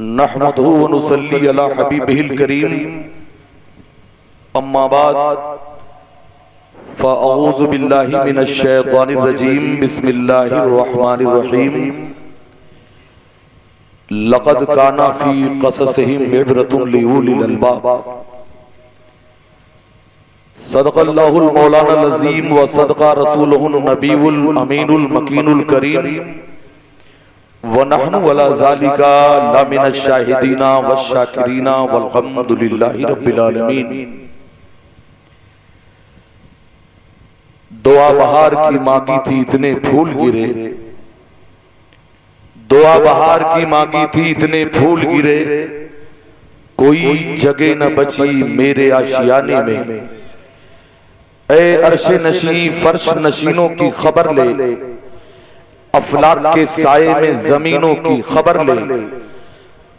نحمده ونصلي على حبيبه الكريم اما بعد فاعوذ بالله من الشيطان الرجيم بسم الله الرحمن الرحيم لقد كان في قصصهم عبرة لأولي الألباب صدق الله المولانا العظيم وصدق رسوله النبي الأمين المكين الكريم ونحن ولا ذالک لمن الشاہدین والشاکرین والحمد للہ رب العالمین۔ دعا بہار کی مانگی تھی اتنے پھول گرے، دعا بہار کی مانگی تھی اتنے پھول گرے، کوئی جگہ نہ بچی میرے آشیانے میں۔ اے عرش نشین فرش نشینوں کی خبر لے، افلاک کے سائے میں زمینوں کی خبر لے،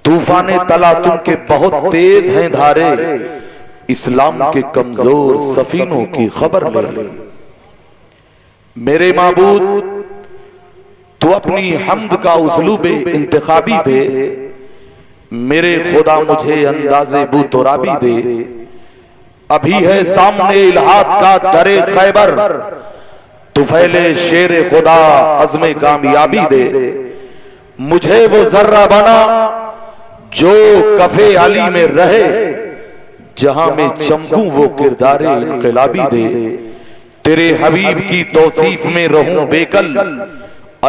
طوفان تلاطم کے بہت تیز ہیں دھارے، اسلام کے کمزور سفینوں کی خبر لے۔ میرے معبود تو اپنی حمد کا اسلوب انتخابی دے، میرے خدا مجھے انداز بو ترابی دے۔ ابھی ہے سامنے الہات کا در خیبر، طفیل شیر خدا عزم کامیابی دے۔ مجھے وہ ذرہ بنا جو کف علی میں رہے، جہاں میں چمکوں وہ کردار انقلابی دے۔ تیرے حبیب کی توصیف میں رہوں بیکل،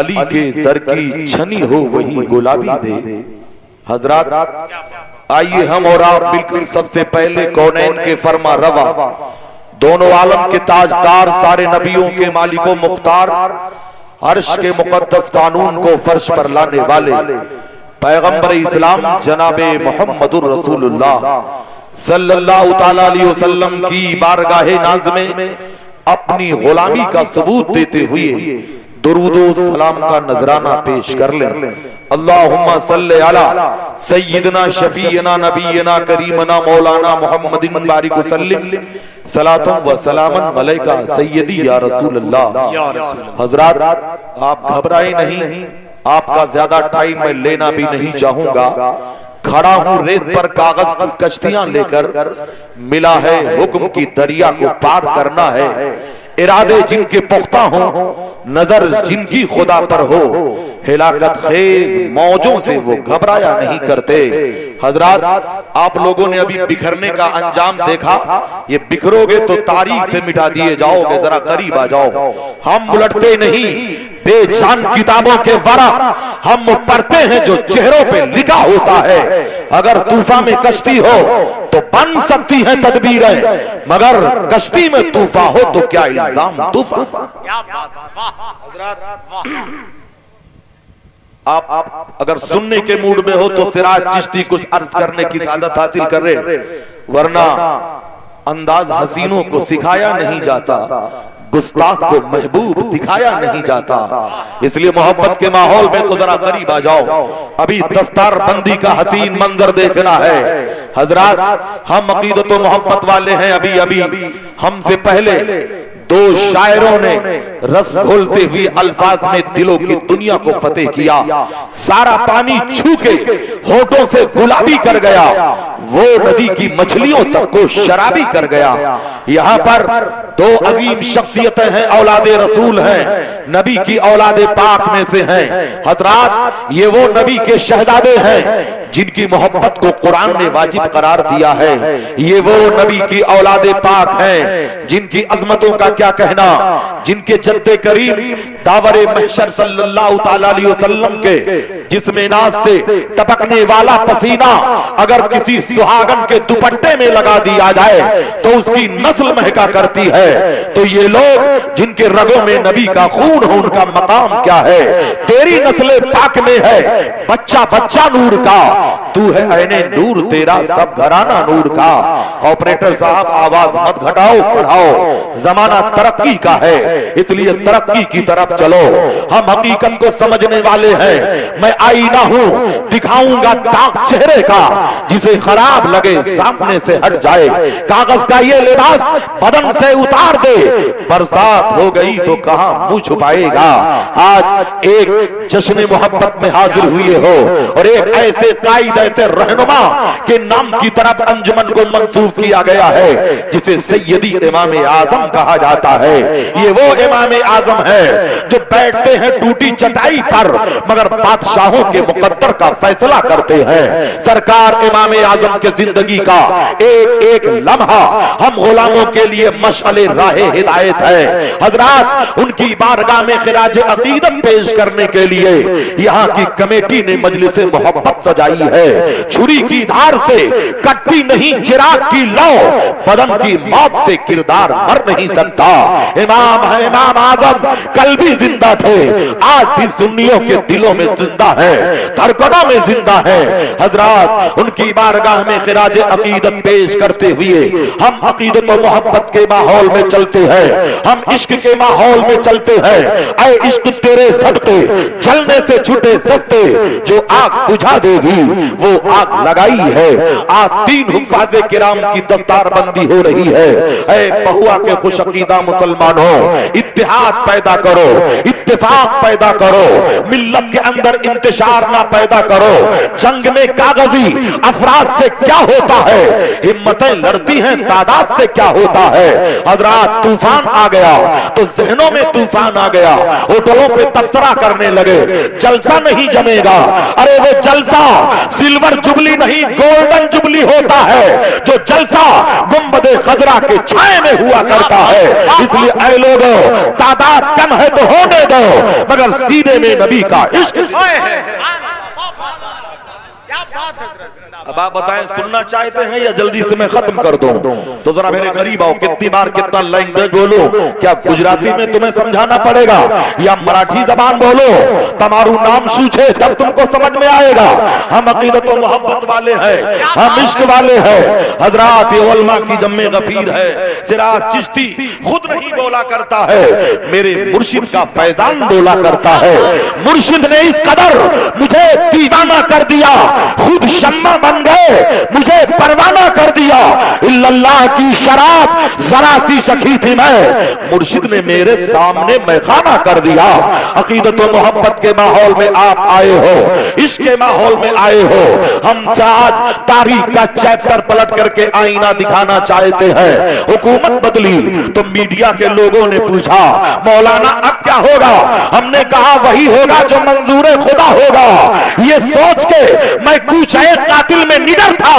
علی کے در کی چھنی ہو وہی گلابی دے۔ حضرات آئیے ہم اور آپ مل کر سب سے پہلے کونین کے فرما روا، دونوں عالم کے تاجدار، سارے نبیوں کے مالک و مختار، عرش کے مقدس قانون کو فرش پر لانے والے پیغمبر اسلام جناب محمد الرسول اللہ صلی اللہ تعالیٰ علیہ وسلم کی بارگاہ ناز میں اپنی غلامی کا ثبوت دیتے ہوئے درود و سلام کا نذرانہ پیش کر لیں۔ اللہم صلی علی سیدنا شفیعنا نبینا کریمنا مولانا محمد بارک وسلم صلاۃ و سلام علیکہ سیدی یا رسول اللہ۔ حضرات آپ گھبرائیں نہیں، آپ کا زیادہ ٹائم میں لینا بھی نہیں چاہوں گا۔ کھڑا ہوں ریت پر کاغذ کی کشتیاں لے کر، ملا ہے حکم کی دریا کو پار کرنا ہے۔ ارادے جن کے پختہ ہوں، نظر جن کی خدا پر ہو، ہلاکت خیز موجوں سے وہ گھبرایا نہیں کرتے۔ حضرات آپ لوگوں نے ابھی بکھرنے کا انجام دیکھا، یہ بکھرو گے تو تاریخ سے مٹا دیے جاؤ گے۔ ذرا قریب آ جاؤ۔ ہم الٹتے نہیں بے جان کتابوں کے ورق، ہم پڑھتے ہیں جو چہروں پہ لکھا ہوتا ہے۔ اگر طوفان میں کشتی ہو تو بن سکتی ہیں تدبیریں، مگر کشتی میں طوفان ہو تو کیا الزام طوفان۔ آپ اگر سننے کے موڈ میں ہو تو سراج چشتی کچھ عرض کرنے کی سعادت حاصل کر رہے، ورنہ انداز حسینوں کو سکھایا نہیں جاتا، گستاخ کو محبوب دکھایا نہیں جاتا۔ اس لیے محبت کے ماحول میں تو ذرا قریب آ جاؤ، ابھی دستار بندی کا حسین منظر دیکھنا ہے۔ حضرات ہم عقیدت و محبت والے ہیں۔ ابھی ہم سے پہلے دو شاعروں نے رس گھولتے ہوئے الفاظ میں دلوں کی دنیا کو فتح کیا۔ سارا پانی چھو کے ہونٹوں سے گلابی کر گیا، وہ ندی کی مچھلیوں تک کو شرابی کر گیا۔ یہاں پر دو عظیم شخصیتیں ہیں، اولاد رسول ہیں، نبی کی اولاد پاک میں سے ہیں۔ حضرات یہ وہ نبی کے شہزادے ہیں جن کی محبت کو قرآن نے واجب قرار دیا ہے۔ یہ وہ نبی کی اولاد پاک ہیں جن کی عظمتوں کا کیا کہنا، جن کے جد کریم داور محشر صلی اللہ تعالیٰ علیہ وسلم کے جسم ناز سے ٹپکنے والا پسینہ اگر کسی سہاگن کے دوپٹے میں لگا دیا جائے تو اس کی نسل مہکا کرتی ہے۔ تو یہ لوگ جن کے رگوں میں نبی کا خون ہو، ان کا مقام کیا ہے؟ تیری نسل پاک میں ہے بچہ بچہ نور کا، تو ہے عین نور تیرا سب گھرانہ نور کا۔ آپریٹر صاحب آواز مت گھٹاؤ، بڑھاؤ، زمانہ ترقی کا ہے، اس لیے ترقی کی طرف چلو۔ ہم حقیقت کو سمجھنے والے ہیں۔ میں آئینہ ہوں، دکھاؤں گا داغ چہرے کا، جسے خراب शराब लगे सामने से हट जाए, कागज का ये लिबास बदन से उतार दे, बरसात हो गई तो कहां मुंह छुपाएगा। आज एक जश्न मोहब्बत में हाजिर हुए हो और एक ऐसे कायद, ऐसे रहनुमा के नाम की तरफ अंजुमन को मंसूब किया गया है जिसे सैयदी इमाम आजम कहा जाता है। ये वो इमाम आजम है जो बैठते हैं टूटी चटाई पर मगर बादशाहों के मुकद्दर का फैसला करते हैं। सरकार इमाम आजम के जिंदगी का एक एक लम्हा हम गुलामों के लिए मशअले राहे हिदायत है। हजरात, उनकी बारगाह में खिराज अकीदत पेश करने के लिए यहाँ की कमेटी ने मजलिस मोहब्बत सजाई है। छुरी की धार से कटती नहीं चिराग की लौ, बदन की मौत से किरदार मर नहीं सकता। इमाम है इमाम आजम, कल भी जिंदा थे, आज भी सुन्नियों के दिलों में जिंदा है, धड़कनों में जिंदा है। हजरात, उनकी बारगाह में खिराज अकीदत पेश करते हुए हम अकीदत और मोहब्बत के माहौल में चलते हैं, हम इश्क के माहौल में चलते हैं। ऐ इश्क तेरे सदके जलने से छूटे सस्ते, जो आग बुझा देगी वो आग लगाई है। आज 3 हुफ्फाज़े किराम की दस्तारबंदी हो रही है। ऐ बहुआ के खुशअकीदा मुसलमानों, इत्तेहाद पैदा करो, इत्तेफाक पैदा करो, मिल्लत के अंदर इंतशार ना पैदा करो। जंग में कागजी अफराद से क्या होता है, हिम्मतें लड़ती हैं तादाद से क्या होता है। हजरात, तूफान आ गया तो जहनों में तूफान आ गया, होटलों पे तबसरा करने लगे जलसा नहीं जमेगा। अरे वो जलसा सिल्वर जुबली नहीं गोल्डन जुबली होता है, जो जलसा गुंबदे खजरा के छाए में हुआ करता है। इसलिए ऐ लोगों, तादाद कम है तो होने दो, मगर सीने में नबी का इश्क है। अब आप बताएं, सुनना चाहते हैं या जल्दी से मैं खत्म कर दूं? तो जरा मेरे करीब आओ, कितनी बार कितना लैंग्वेज बोलो? क्या गुजराती में तुम्हें समझाना पड़ेगा या मराठी जबान बोलो? तुम्हारू नाम सूझे तब तुमको समझ में आएगा। हम अकीदत और मोहब्बत वाले हैं, हम इश्क वाले हैं। हजरात, ये उलमा की जम्मे गफीर है। सिराज चिश्ती खुद नहीं बोला करता है, मेरे मुर्शिद का फैजान बोला करता है। मुर्शिद ने इस कदर मुझे दीवाना कर दिया, खुद शम्मा बन गए, मुझे परवाना कर दिया। इल्लल्लाह की शराब जरा सी चखी थी मैं, मुर्शिद ने मेरे सामने मैखाना कर दिया। अकीदत और मोहब्बत के माहौल में आप आए हो, इश्क के माहौल में आए हो। हम आज तारीख का चैप्टर पलट करके आईना दिखाना चाहते हैं। हुकूमत बदली तो मीडिया के लोगों ने पूछा, मौलाना अब क्या होगा? हमने कहा वही होगा जो मंजूर खुदा होगा। ये सोच के मैं कूचे कातिल में निडर था,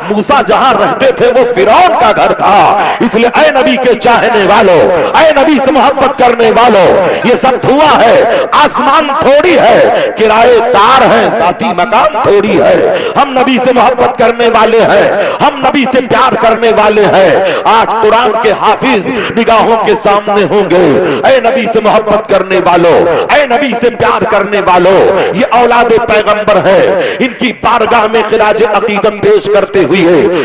मूसा जहां रहते थे वो फिरौन का घर था। इसलिए ऐ नबी के चाहने वालों, ऐ नबी से मोहब्बत करने वालों, ये सब धुआं है, आसमान थोड़ी है, किराएदार है, साथी मकान थोड़ी है। हम नबी से मोहब्बत करने वाले हैं, हम नबी से प्यार करने वाले हैं। आज कुरान के हाफिज निगाहों के सामने होंगे। ऐ नबी से मोहब्बत करने वालों, ऐ नबी से प्यार करने वालों, ये औलाद पैगंबर है। इनकी बारगाह में खिराज अकीदत पेश करते हुए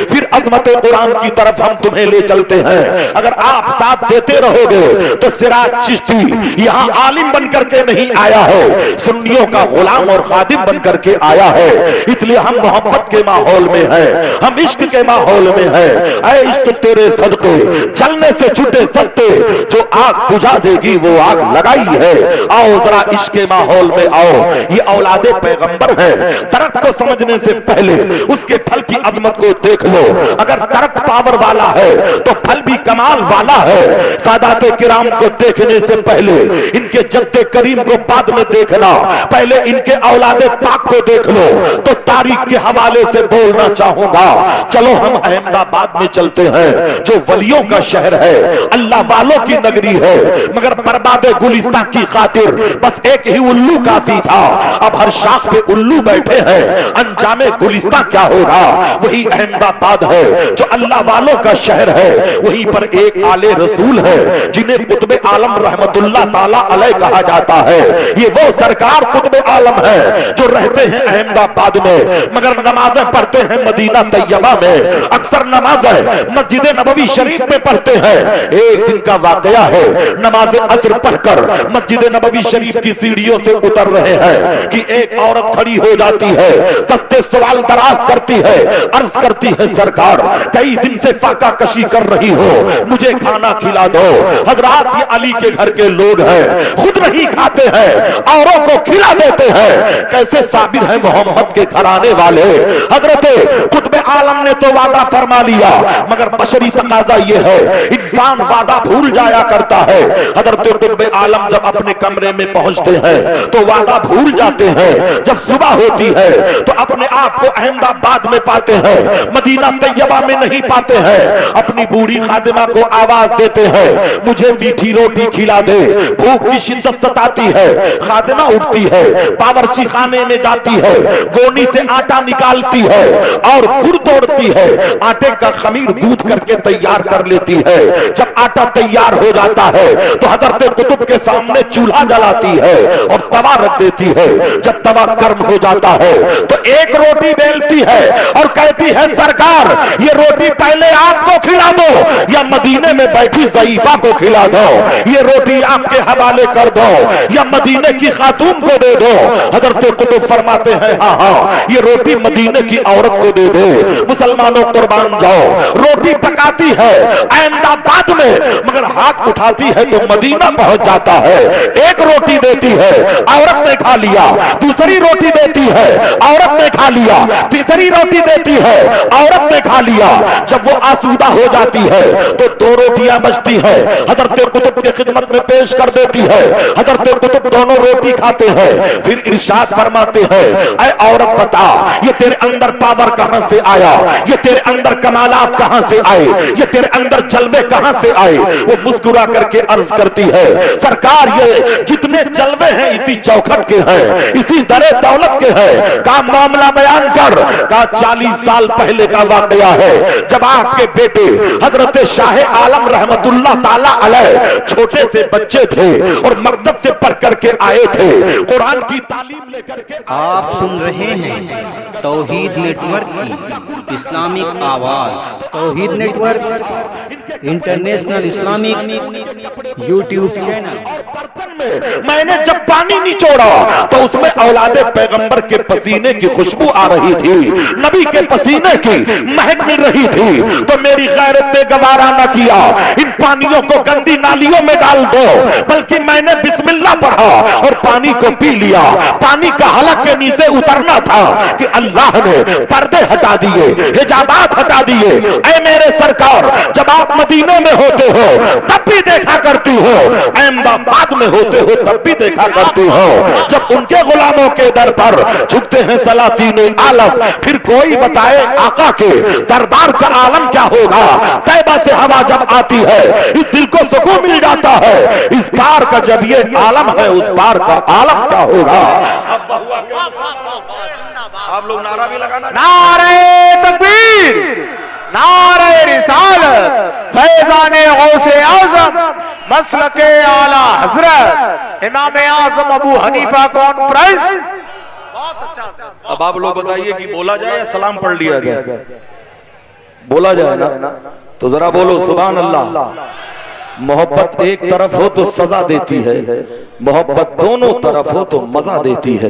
फिर अजमत कुरान की तरफ हम तुम्हें ले चलते हैं। अगर आप साथ देते रहोगे तो सिराज चिश्ती यहाँ आलिम बनकर के नहीं आया है, सुन्नियों का गुलाम और खादिम बनकर के आया है। इसलिए हम मोहब्बत के माहौल में हैं, हम इश्क के माहौल में हैं। ऐ इश्क तेरे सदके जलने से छूटे सस्ते, जो आग बुझा देगी वो आग लगाई है। आओ जरा इश्क के माहौल में आओ। ये औलादे पैगंबर है। दरख्त को समझने से पहले उसके फल की अजमत को देख लो। अगर दरख्त पावर वाला है तो फल भी कमाल वाला है। सादाते किराम को देखने से पहले इनके जद्दे करीम को बाद में देखना, पहले इनके औलादे पाक को देख लो। तो तारीख के हवाले से बोलना चाहूंगा। चलो हम अहमदाबाद में चलते हैं, जो वलियों का शहर है, अल्लाह वालों की नगरी है। मगर बर्बाद गुलिस्तां की खातिर बस एक ही उल्लू काफी था। अब हर शाख पे उल्लू बैठे हैं, अंजामे गुलिस्तां क्या होगा? वही अहमदाबाद है जो अल्लाह वालों का शहर है। वहीं पर एक आले रसूल है जिन्हें कुतुब आलम रहमतुल्लाह ताला अलैह कहा जाता है। ये वो सरकार कुतुब आलम है जो रहते हैं अहमदाबाद में, मगर नमाजें पढ़ते हैं मदीना तैयबा में। अक्सर नमाजें मस्जिद नबवी शरीफ में पढ़ते हैं। एक दिन का वाकया है, नमाज असर पढ़कर मस्जिद नबवी शरीफ की सीढ़ियों से उतर रहे हैं कि एक औरत खड़ी हो जाती है, दस्ते सवाल दराज करती है, عرض کرتی ہے سرکار کئی دن سے فاقہ کشی کر رہی ہو, مجھے کھانا کھلا دو. حضرات یہ علی کے گھر کے لوگ ہیں, خود نہیں کھاتے ہیں, اوروں کو کھلا دیتے ہیں. کیسے صابر ہیں محمد کے گھرانے والے. حضرت قطب عالم نے تو وعدہ فرما لیا, مگر بشری تقاضا یہ ہے انسان وعدہ بھول جایا کرتا ہے. حضرت قطب عالم جب اپنے کمرے میں پہنچتے ہیں تو وعدہ بھول جاتے ہیں. جب صبح ہوتی ہے تو اپنے آپ کو احمد آباد میں پاتے ہیں, مدینہ طیبہ میں نہیں پاتے ہیں. اپنی بوڑھی خادمہ کو آواز دیتے ہیں مجھے میٹھی روٹی کھلا دے, بھوک کی شدت ستاتی ہے. خادمہ اٹھتی ہے, باورچی خانے میں جاتی ہے, گونی سے آٹا نکالتی ہے اور گڑ توڑتی ہے, آٹے کا خمیر گوندھ کر کے تیار کر لیتی ہے. جب آٹا تیار ہو جاتا ہے تو حضرت قطب کے سامنے چولہا جلاتی ہے اور توا رکھ دیتی ہے. جب توا گرم ہو جاتا ہے تو ایک روٹی بیلتی ہے اور کہتی ہے سرکار یہ روٹی پہلے آپ کو کھلا دو یا مدینے میں بیٹھی ضعیفہ کو کھلا دو, یہ روٹی آپ کے حوالے کر دو یا مدینے کی خاتون کو دے دو. حضرت قطب فرماتے ہیں ہاں ہاں یہ روٹی مدینے کی عورت کو دے دے. مسلمانوں قربان جاؤ, روٹی پکاتی ہے احمد آباد میں مگر ہاتھ اٹھاتی ہے تو مدینہ پہنچ جاتا ہے. ایک روٹی دیتی ہے عورت نے کھا لیا, دوسری روٹی دیتی ہے عورت نے کھا لیا, تیسری روٹی دیتی ہے عورت نے کھا لیا. جب وہ آسودہ ہو جاتی ہے تو دو روٹیاں بچتی ہیں, حضرت قطب کی خدمت میں پیش کر دیتی ہے. حضرت قطب دونوں روٹی کھاتے ہیں, پھر ارشاد فرماتے ہیں اے عورت بتا یہ تیرے اندر پاور کہاں سے آیا, یہ تیرے اندر کمالات کہاں سے آئے, یہ تیرے اندر جلوے کہاں سے آئے. وہ مسکرا کر کے عرض کرتی ہے سرکار یہ جتنے جلوے ہیں اسی چوکھٹ کے ہیں, اسی در دولت کے ہیں. کا معاملہ بیان کر, کا 40 سال پہلے کا واقعہ ہے جب آپ کے بیٹے حضرت شاہ عالم رحمت اللہ تعالی علیہ چھوٹے سے بچے تھے اور مکتب سے پڑھ کر کے آئے تھے, قرآن کی تعلیم لے کر کے. آپ سن رہے ہیں توحید نیٹ ورک کی اسلامک آواز. Tauheed network international Islamic YouTube channel. میں نے جب پانی نچوڑا تو اس میں اولاد پیغمبر کے پسینے کی خوشبو آ رہی تھی, نبی کے پسینے کی مہک مل رہی تھی. تو میری غیرت نے گوارا نہ کیا ان پانیوں کو گندی نالیوں میں ڈال دو, بلکہ میں نے بسم اللہ پڑھا اور پانی کو پی لیا. پانی کا حلق کے نیچے اترنا تھا کہ اللہ نے پردے ہٹا دیے, حجابات ہٹا دیے. اے میرے سرکار جب آپ مدینے میں ہوتے ہو تب بھی دیکھا کرتی ہو, احمد آباد میں ہوتے ہو تب بھی دیکھا کرتی ہو. جب ان کے غلاموں کے در پر جھکتے ہیں سلاطین عالم, پھر کوئی بتائے آقا کے دربار کا عالم کیا ہوگا. طیبہ سے ہوا جب آتی ہے اس دل کو سکون مل جاتا ہے, اس بار کا جب یہ عالم ہے اس بار کا عالم کیا ہوگا. آپ لوگ نعرہ بھی لگانا. نعرہ تکبیر, نعرہ رسالت, فیضان غوث اعظم, مسلک اعلی حضرت امام اعظم ابو حنیفہ کانفرنس. اب آپ لوگ بتائیے کہ بولا جائے یا سلام پڑھ لیا جائے. بولا جائے نا تو ذرا بولو سبحان اللہ. محبت ایک طرف ہو تو سزا دیتی ہے, محبت دونوں طرف ہو تو مزہ دیتی ہے.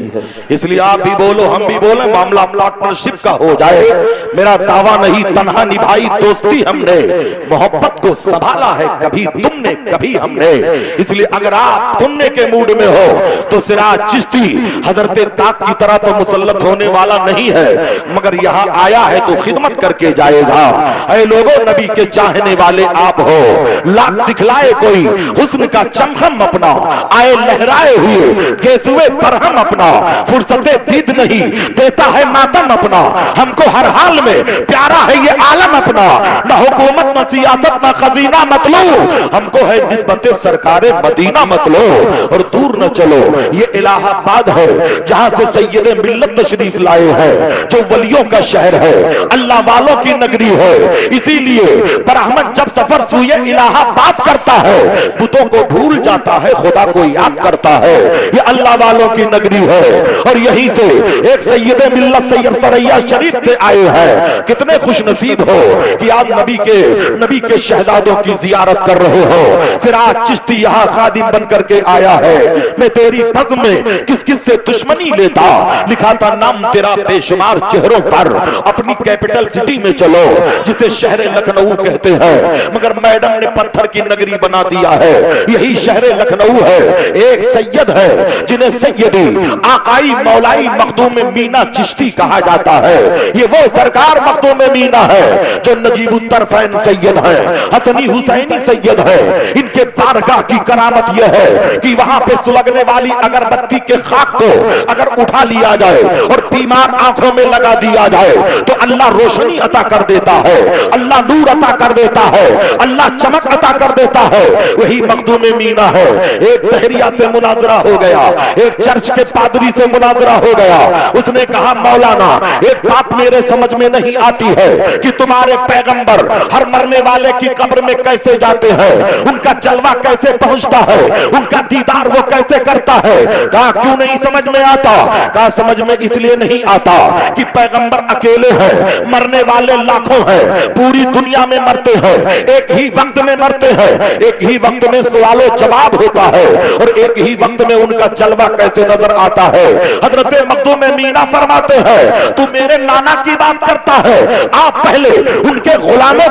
اس لیے آپ بھی بولو ہم بھی بولیں, معاملہ پارٹنرشپ کا ہو جائے. میرا دعویٰ نہیں تنہا نبھائی دوستی ہم نے, محبت کو سنبھالا ہے کبھی تم نے کبھی ہم نے. اس لیے اگر آپ سننے کے موڈ میں ہو تو سراج چشتی حضرت طاق کی طرح تو مسلط ہونے والا نہیں ہے, مگر یہاں آیا ہے تو خدمت کر کے جائے گا. اے لوگوں نبی کے چاہنے والے آپ ہو, لاکھ دکھلائے کوئی حسن کا چمخم اپنا, آئے لہرائے ہوئے گیسوے برہم اپنا, فرصت دید نہیں دیتا ہے ماتم اپنا. ہم کو ہر حال میں پیارا ہے یہ عالم اپنا, نہ حکومت نہ سیاست نہ خزینہ مطلوب, ہم کو ہے نسبت سرکار مدینہ مطلوب. اور دور نہ چلو یہ الہ آباد ہے جہاں سے سید ملت تشریف لائے ہیں, جو ولیوں کا شہر ہے, اللہ والوں کی نگری ہے. اسی لیے برہمن جب سفر سوئے الہ آباد کرتا ہے بتوں کو بھول جاتا ہے, خدا کو یاد کرتا ہے. है, ये अल्लाह वालों की नगरी है। और यहीं से एक सैयद मिल्लत सैयद सरैया शरीफ से आए हैं। कितने खुश नसीब हो कि आप नबी के शहजादों की जियारत कर रहे हो। सिराज चिश्ती यहाँ खादिम बन करके आया है। मैं तेरी बज़्म में किस किस से दुश्मनी लेता, लिखा था नाम तेरा बेशुमार चेहरों पर। अपनी कैपिटल सिटी में चलो जिसे शहर लखनऊ कहते हैं, मगर मैडम ने पत्थर की नगरी बना दिया है। यही शहर लखनऊ है। एक सैयद है जिन्हें सैयदी आकाई मौलाई मखदूम मीना चिश्ती कहा जाता है। ये वो सरकार मखदूम मीना है जो नजीबुत्तरफैन सैयद है, हसनी हुसैनी सैयद है। इनके बारगाह की करामत यह है कि वहां पे सुलगने वाली अगरबत्ती के खाक को अगर उठा लिया जाए और बीमार आंखों में लगा दिया जाए तो अल्लाह रोशनी अता कर देता है, अल्लाह नूर अता कर देता है, अल्लाह चमक अता कर देता है। वही मखदूम मीना है। एक तहरिया से मुनाजरा हो गया, एक चर्च के पादरी से मुनाजरा हो गया। उसने कहा मौलाना एक बात मेरे समझ में नहीं आती है कि तुम्हारे पैगंबर हर मरने वाले की कब्र में कैसे जाते हैं, उनका जलवा कैसे पहुंचता है, उनका दीदार वो कैसे करता है। कहा क्यों नहीं समझ में आता? कहा समझ में इसलिए नहीं आता कि पैगंबर अकेले हैं, मरने वाले लाखों हैं, पूरी दुनिया में मरते हैं, एक ही वक्त में मरते हैं, एक ही वक्त में सवालो जवाब होता है और एक ही वक्त में उनका जलवा कैसे नजर आता है। हजरत मखदूम मीना फरमाते हैं तू मेरे नाना की बात करता है, आप पहले उनके गुलामों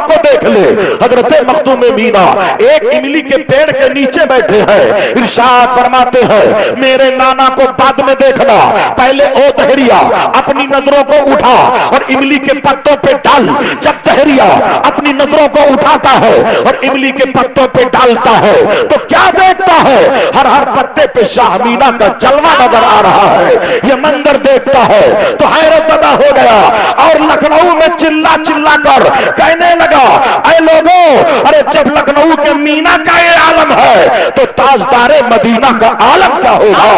को देख ले। हजरत मखदूम मीना एक इमली के पेड़ के नीचे बैठे हैं। इरशाद फरमाते हैं मेरे नाना को बाद में देखना, पहले ओ तहरिया अपनी नजरों को उठा और इमली के पत्तों पे डाल। जब तहरिया अपनी नजरों को उठाता है और इमली के पत्तों पे डालता है तो क्या देखता है? हर हर पत्ते पे शाह मीना का जलवा नजर आ रहा है। ये मंजर देखता है तो हैरत ज़दा हो गया और लखनऊ में चिल्ला चिल्ला कर कहने लगा ऐ लोगों, अरे जब लखनऊ के मीना का ये आलम है तो ताजदारे मदीना का आलम क्या होगा?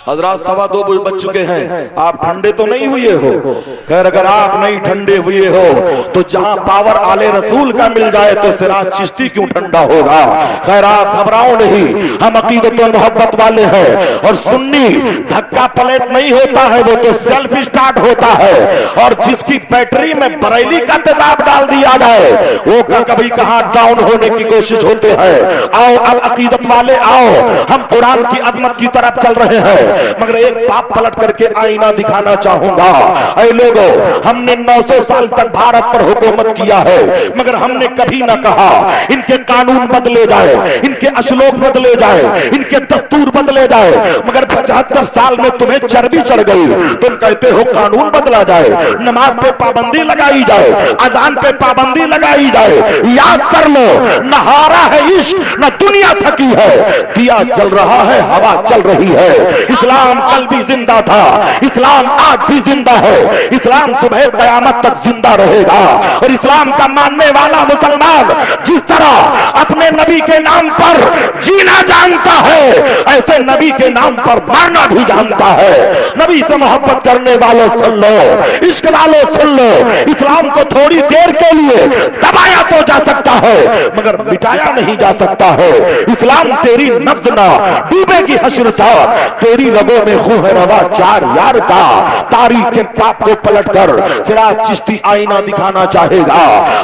हजरात 2:15 बज चुके हैं, आप ठंडे तो नहीं हुए हो? खैर अगर आप नहीं ठंडे हुए हो तो जहां पावर आले रसूल का मिल जाए तो सिराज चिश्ती क्यों ठंडा होगा? खैर आप घबराओ नहीं, हम अकीदत और मोहब्बत वाले हैं। और सुन्नी धक्का पलट नहीं होता है, वो तो सेल्फ स्टार्ट होता है। और जिसकी बैटरी में बरेली का तेजाब डाल दिया जाए वो कभी कहां डाउन होने की कोशिश होते हैं। आओ अब अकीदत वाले आओ, हम कुरान की अजमत की तरफ चल रहे हैं। मगर एक बात पलट करके आईना दिखाना चाहूंगा। ऐ लोगों, हमने 900 साल तक भारत पर हुकूमत किया है, मगर हमने कभी ना कहा इनके कानून बदले जाए, इनके अश्लोक बदले जाए, इनके दस्तूर बदले जाए। मगर 75 साल में तुम्हें चर्बी चढ़ गई, तुम कहते हो कानून बदला जाए, नमाज पे पाबंदी लगाई जाए, अजान पे पाबंदी लगाई जाए। याद कर लो, न हारा है इश्क, न दुनिया थकी है, दिया जल रहा है, हवा चल रही है। इस्लाम कल भी जिंदा था, इस्लाम आज भी जिंदा है, इस्लाम सुबह कयामत तक जिंदा रहेगा। और इस्लाम का मानने वाला मुसलमान जिस तरह अपने नबी के नाम पर जीना जानता है, ऐसे नबी के नाम पर मरना भी जानता है। नबी से मोहब्बत करने वालों सुन लो, इश्क वालों सुन लो, इस्लाम को थोड़ी देर के लिए दबाया तो जा सकता है मगर मिटाया नहीं जा सकता है। इस्लाम तेरी नफ्स ना डूबेगी हश्र था, तेरी रगों में खून है रवा चार यार का। तारीख के पाप को पलटकर सिराज चिश्ती आईना दिखाना चाहेगा।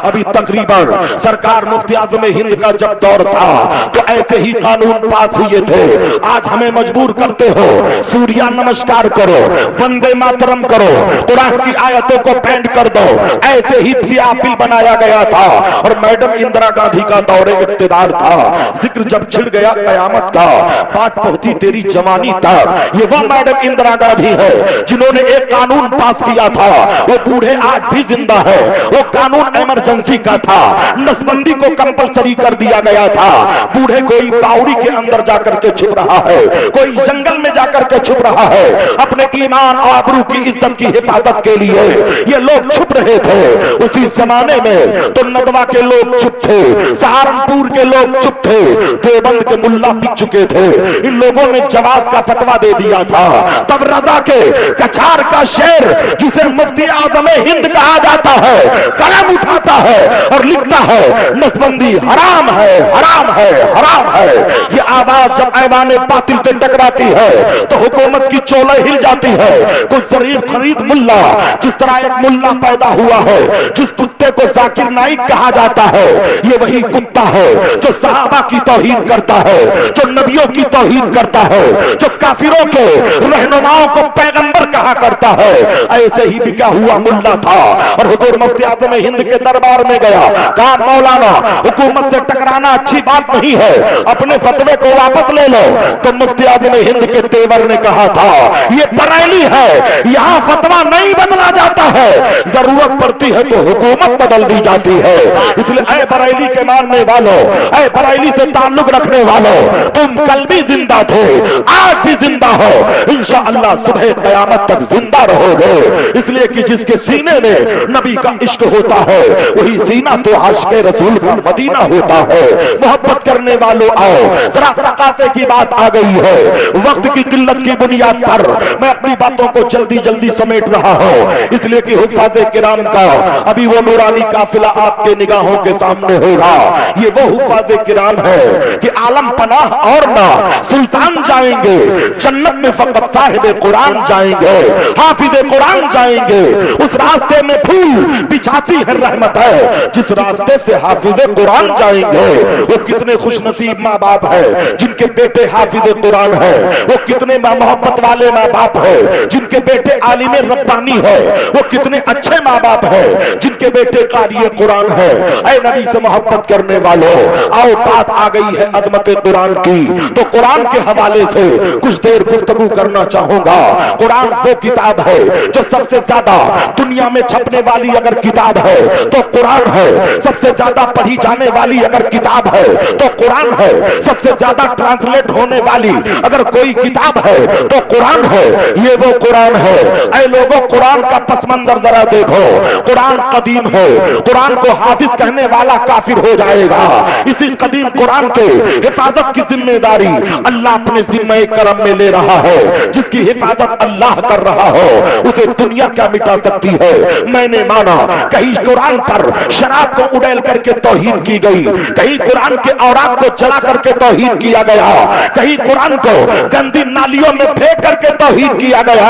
अभी तकरीबन सरकार मुफ्ती आज़म हिंद का जब दौर था तो ऐसे ही कानून पास हुए थे। आज हमें मजबूर करते हो सूर्या नमस्कार करो, वंदे मातरम करो, कुरान की आयतों को बैंड कर दो। ऐसे ही बिल बनाया गया था और मैडम इंदिरा गांधी का दौरे इक्तिदार था। जिक्र जब छिड़ गया कयामत का, बात पहुंची तेरी जवानी तक। ये वह मैडम इंदिरा गांधी है जिन्होंने एक कानून पास किया था, वो बूढ़े आज भी जिंदा है। वो कानून इमरजेंसी का था, नसबंदी को कंपलसरी कर दिया गया था। बूढ़े कोई बावड़ी के अंदर जाकर के छुप रहा है, कोई जंगल में जाकर के छुप रहा है, अपने ईमान और आबरू की इज्जत की हिफाजत के लिए ये लोग छुप रहे थे। उसी जमाने में तो नदवा के लोग चुप थे, सहारनपुर के लोग चुप थे, देवबंद के मुल्ला बिक चुके थे, इन लोगों ने जवाज का फतवा दे दिया था। तब रजा के कछार का शेर, जिसे मुफ्ती आजम हिंद कहा जाता है, कलम उठाता है और लिखता है नसबंदी हराम है, हराम है, हराम है। ये आवाज जब ऐवान बातिल से टकराती है तो हुकूमत की चोलें हिल जाती है। कोई शरीफ खरीद मुल्ला, जिस तरह एक मुल्ला पैदा हुआ है, जिस कुत्ते को जाकिर नाइक कहा जाता है, ये वही कुत्ता है जो सहाबा की तौहीन करता है, जो नबियों की तौहीन करता है, जो काफिरों के रहनुमाओं को पैगंबर कहा करता है। ऐसे ही बिका हुआ मुल्ला था और हुजूर मुफ्ती आजम हिंद के दरबार में गया, कहा मौलाना हुकूमत से टकराना अच्छी बात नहीं है, अपने फतवे को वापस ले लो। तो मुफ्ती आजम हिंद के तेवर ने कहा था, ये बरेली है, यहाँ फतवा नहीं बदला जाता है, जरूरत पड़ती है तो हुकूमत बदल दी जाती है। इसलिए ऐ बरेली के मानने वालों, ऐ बरेली से ताल्लुक रखने वालों, तुम कल भी जिंदा थे, आज भी जिंदा हो, इंशाअल्लाह सुबह क़यामत तक जिंदा रहोगे। इसलिए कि जिसके सीने में नबी का इश्क होता है, वही सीना तो आशिक़े रसूल का मदीना होता है। मोहब्बत करने वालों आओ, जरा तकाज़े की बात आ गई है, वक्त की किल्लत की बुनियाद पर मैं अपनी बातों को जल्दी जल्दी समेट रहा हूं, इसलिए कि हुफ़ाज़े किराम का अभी वो नूरानी काफिला आपके निगाहों के सामने होगा। ये वो हुफ़ाज़े किराम है कि आलम पनाह और ना सुल्तान जाएंगे, जन्नत में फकत साहिबे कुरान जाएंगे, हाफिज़े कुरान जाएंगे। उस रास्ते में फूल बिछाती है रहमत है, जिस रास्ते से हाफिज़े कुरान जाएंगे। वो कितने खुशनसीब माँ बाप है जिनके बेटे हाफिज़े कुरान है, वो कितने मोहब्बत वाले माँ बाप है जिनके बेटे आलिमे रब्बानी है, वो कितने अच्छे माँ बाप है जिनके बेटे क़ारिए कुरान है। ऐ नबी से मोहब्बत करने वालों आओ, बात आ गई है अज़मत कुरान की, तो कुरान के हवाले से कुछ देर गुफ्तगू करना चाहूंगा। कुरान वो किताब है जो सबसे ज्यादा दुनिया में छपने वाली अगर किताब है तो कुरान है, सबसे ज्यादा पढ़ी जाने वाली अगर किताब है तो कुरान है, सबसे ज्यादा ट्रांसलेट होने वाली अगर कोई किताब है तो कुरान है। ये वो कुरान है। ऐ लोगों, कुरान का पस मंजर जरा देखो, कुरान कदीम है, कुरान को हादिस कहने वाला काफिर हो जाएगा। इसी कदीम कुरान के हिफाजत की जिम्मेदारी अल्लाह अपने जिम्मे करम में ले रहा है। जिसकी हिफाजत अल्लाह कर रहा हो उसे दुनिया क्या मिटा सकती है। मैंने माना कहीं कुरान पर शराब को उड़ेल करके तौहीन की गई, कहीं कुरान के औरात को जला करके तौहीन किया गया, कहीं कुरान को गंदी नालियों में फेंक करके तौहीन किया गया।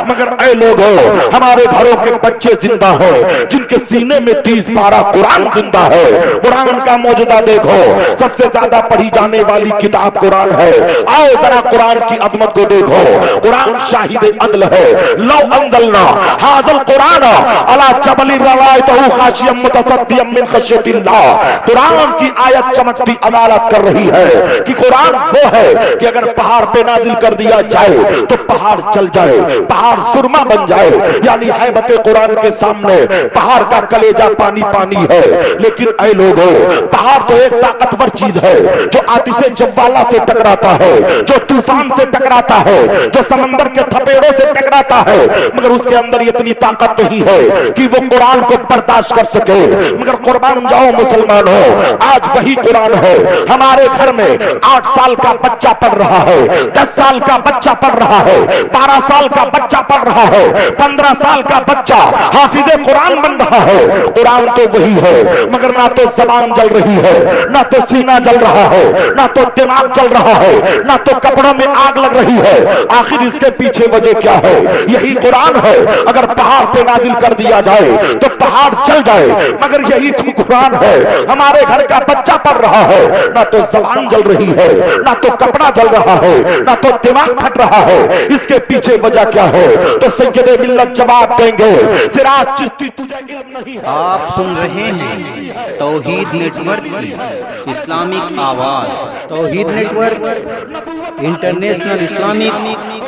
मगर ऐ लोगों, हमारे घरों के बच्चे जिंदा हैं जिनके सीने में 30 पारा कुरान जिंदा है। कुरान का मौजूदा देखो, सबसे ज्यादा पढ़ी जाने वाली किताब कुरान है। आओ जरा कुरान की अजमत को देखो। कुरान शाहिद अदल है। लौ अंजलना हाज़ल कुरान अला जबल रवायतहु खाशियम मुतसद्दियम मिन खश्यतिल्लाह। कुरान की आयत चमकती अदालत कर रही है कि कुरान वो है कि अगर पहाड़ पे नाजिल कर दिया जाए तो पहाड़ चल जाए, पहाड़ सुरमा बन जाए। यानी हैबत कुरान के सामने पहाड़ का कलेजा पानी पानी है। लेकिन ऐ लोगों, पहाड़ तो एक ताकतवर चीज है जो आतिशे जव्वाला से टकराता है, जो तूफान से टकराता है, जो समंदर के थपेड़ों से टकराता है, मगर उसके अंदर इतनी ताकत नहीं है कि वो कुरान को बर्दाश्त कर सके। मगर कुर्बान जाओ मुसलमानों, आज वही कुरान है। हमारे घर में 8 साल का बच्चा पढ़ रहा है, 10 साल का बच्चा पढ़ रहा है, 12 साल का बच्चा पढ़ रहा है, 15 साल का बच्चा हाफिज़े कुरान बन रहा है। कुरान तो वही है, मगर ना तो जबान जल रही है, ना तो सीना जल रहा है, ना तो दिमाग जल रहा है, ना तो कपड़ों में आग लग रही है। आखिर इसके पीछे वजह क्या है? यही कुरान है। अगर पहाड़ पे नाजिल कर दिया जाए तो पहाड़ चल जाए, मगर यही कुरान है। हमारे घर का बच्चा पढ़ रहा है, ना तो जबान जल रही है, ना तो कपड़ा जल रहा है, ना तो दिमाग फट रहा है। इसके पीछे वजह क्या है? तो सैयदे मिल्लत जवाब देंगे, सिराज चिश्ती तुझे इल्म नहीं है। आप सुन रहे हैं तौहीद नेटवर्क की इस्लामिक आवाज। Tauheed network international Islamic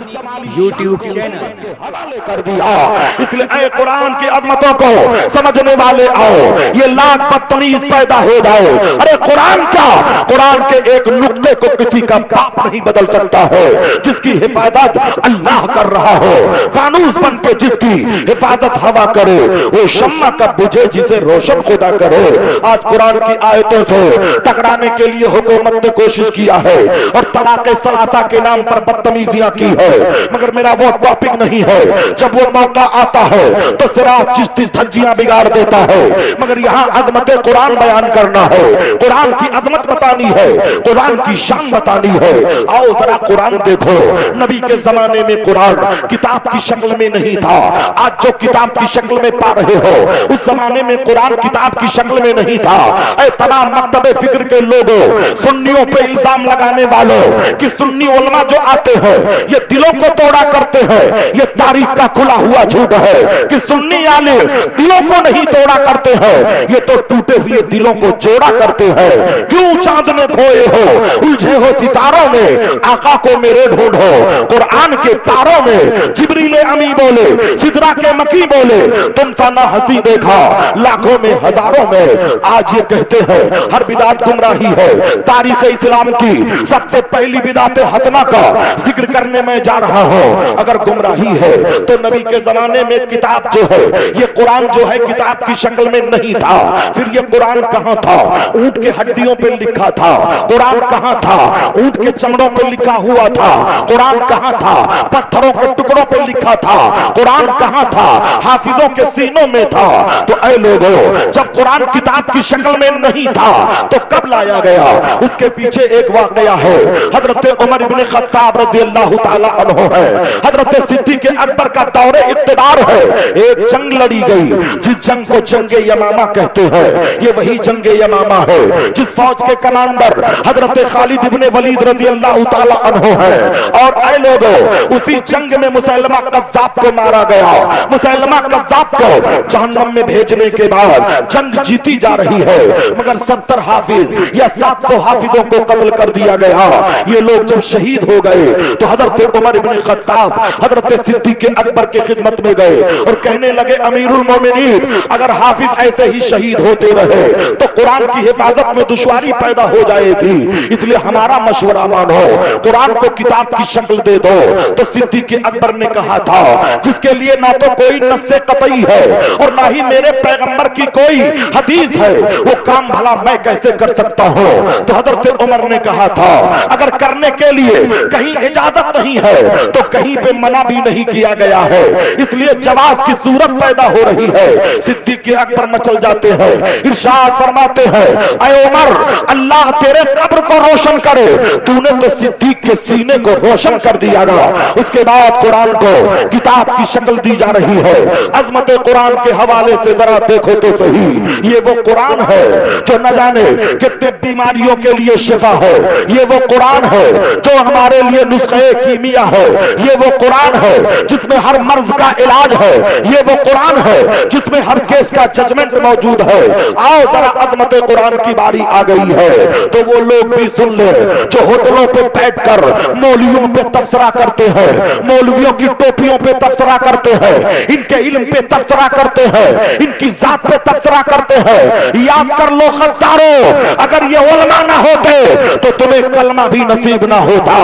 YouTube channel حوالے کر دیا. اس لیے اے قرآن کی عظمتوں کو سمجھنے والے آؤ, یہ لاکھ بدتمیز پیدا ہو جائے, ارے قرآن کیا, قرآن کے ایک نقطے کو کسی کا باپ نہیں بدل سکتا ہے. جس کی حفاظت اللہ کر رہا ہو, فانوس بن کے جس کی حفاظت ہوا کرے, وہ شمع کب بجھے جسے روشن خدا کرے. آج قرآن کی آیتوں سے ٹکرانے کے لیے حکومت نے کوشش کیا ہے اور طلاق ثلاثہ کے نام پر بدتمیزیاں کی ہے, مگر میرا وہ ٹاپک نہیں ہے. جب وہ موقع آتا ہے تو صراط چشتی دھجیاں بگاڑ دیتا ہے, مگر یہاں عظمت قرآن بیان کرنا ہے, قرآن کی عظمت بتانی ہے, قرآن کی شان بتانی ہے. آؤ ذرا قرآن دیکھو. نبی کے زمانے میں قرآن کتاب کی شکل میں نہیں تھا. آج جو کتاب کی شکل میں پا رہے ہو, اس زمانے میں قرآن کتاب کی شکل میں نہیں تھا. اے تمام مکتب فکر کے لوگوں, سنیوں پہ الزام لگانے والوں کہ سنی علماء جو آتے ہیں یہ دلوں کو توڑا کرتے ہیں, یہ تاریخ کا کھلا ہوا جھوٹ ہے کہ سنی عالم دلوں کو نہیں توڑا کرتے ہیں, یہ تو ٹوٹے ہوئے دلوں کو جوڑا کرتے ہیں. کیوں چاند میں کھوئے ہو, الجھے ہو ستاروں میں, آقا کو میرے ڈھونڈو. قرآن کے پاروں میں جبریل امی بولے, سدرا کے مکی بولے, تم سا نہ ہنسی دیکھا لاکھوں میں ہزاروں میں. آج یہ کہتے ہیں ہر بدعت گمراہی ہے. تاریخ اسلام کی سب سے پہلی بدعت حسنہ کا ذکر کرنے میں جا رہا ہوں. اگر گمراہی ہے تو نبی کے زمانے میں کتاب جو ہے, یہ قرآن جو ہے کتاب کی شکل میں نہیں تھا. پھر یہ قرآن کہاں تھا؟ اونٹ کے ہڈیوں پہ لکھا تھا. قرآن کہاں تھا؟ اونٹ کے چمڑوں پہ لکھا ہوا تھا. قرآن کہاں تھا؟ پتھروں کے ٹکڑوں پہ لکھا تھا. قرآن کہاں تھا؟ حافظوں کے سینوں میں تھا. تو اے لوگوں, جب قرآن کتاب کی شکل میں نہیں تھا تو کب لایا گیا؟ اس کے پیچھے ایک واقعہ ہے. حضرت عمر بن خطاب رضی اللہ تعالی عنہ ہے, حضرت صدیق اکبر کا دور اقتدار ہے. ایک جنگ لڑی گئی جس جنگ کو جنگ یمامہ کہتے ہیں. یہ وہی جنگ یمامہ ہے جس فوج کے کمانڈر حضرت خالد بن ولید رضی اللہ تعالی عنہ ہے. اور اے لوگوں, اسی جنگ میں مسلمہ قذاب کو مارا گیا. مسلمہ قذاب کو جہنم میں بھیجنے کے بعد جنگ جیتی جا رہی ہے, مگر 70 حافظ یا 700 حافظوں کو قتل کر دیا گیا. یہ لوگ جب شہید ہو گئے تو حضرت عمر بن خطاب حضرت صدیق اکبر کی خدمت میں گئے اور کہنے لگے امیر المومنین, اگر حافظ ایسے ہی شہید ہوتے رہے تو قرآن کی حفاظت میں دشواری پیدا ہو جائے گی. اس لیے ہمارا مشورہ مانو, قرآن کو کتاب کی شکل دے دو. تو صدیق اکبر نے کہا تھا جس کے لیے نہ تو کوئی نص قطعی ہے اور نہ ہی میرے پیغمبر کی کوئی حدیث ہے, وہ کام بھلا میں کیسے کر سکتا ہوں؟ تو حضرت عمر نے کہا تھا اگر کرنے کے لیے کہیں اجازت نہیں ہے تو کہیں پہ منع بھی نہیں کیا گیا ہے, اس لیے جواز کی صورت پیدا ہو رہی ہے. صدیق اکبر مچل جاتے ہیں, ارشاد فرماتے ہیں اے عمر, اللہ تیرے قبر کو روشن کرے, تو نے تو صدیق کے سینے کو روشن کر دیا گا. اس کے بعد قرآن کو کتاب کی شکل دی جا رہی ہے. عظمت قرآن کے حوالے سے ذرا دیکھو تو صحیح, یہ وہ قرآن ہے جو نہ جانے کتنے بیماریوں کے لیے شفا ہے. یہ وہ قرآن ہے جو ہمارے لیے نسخے کیمیا ہے. یہ وہ قرآن ہے جس میں ہر مرض کا علاج ہے. یہ وہ قرآن ہے جس میں ہر کیس کا ججمنٹ موجود ہے. آؤ ذرا عظمت قرآن کی باری آ گئی ہے تو وہ لوگ بھی سن لیں جو ہوٹلوں پہ بیٹھ کر مولویوں پہ تبصرہ کرتے ہیں, مولویوں کی ٹوپیوں پہ تبصرہ کرتے ہیں, ان کے علم پہ تبصرہ کرتے ہیں, ان کی ذات پہ تبصرہ کرتے ہیں. یاد کر لو خطارو, اگر یہ علماء نہ ہوتے تو تمہیں کلمہ بھی نصیب نہ ہوتا.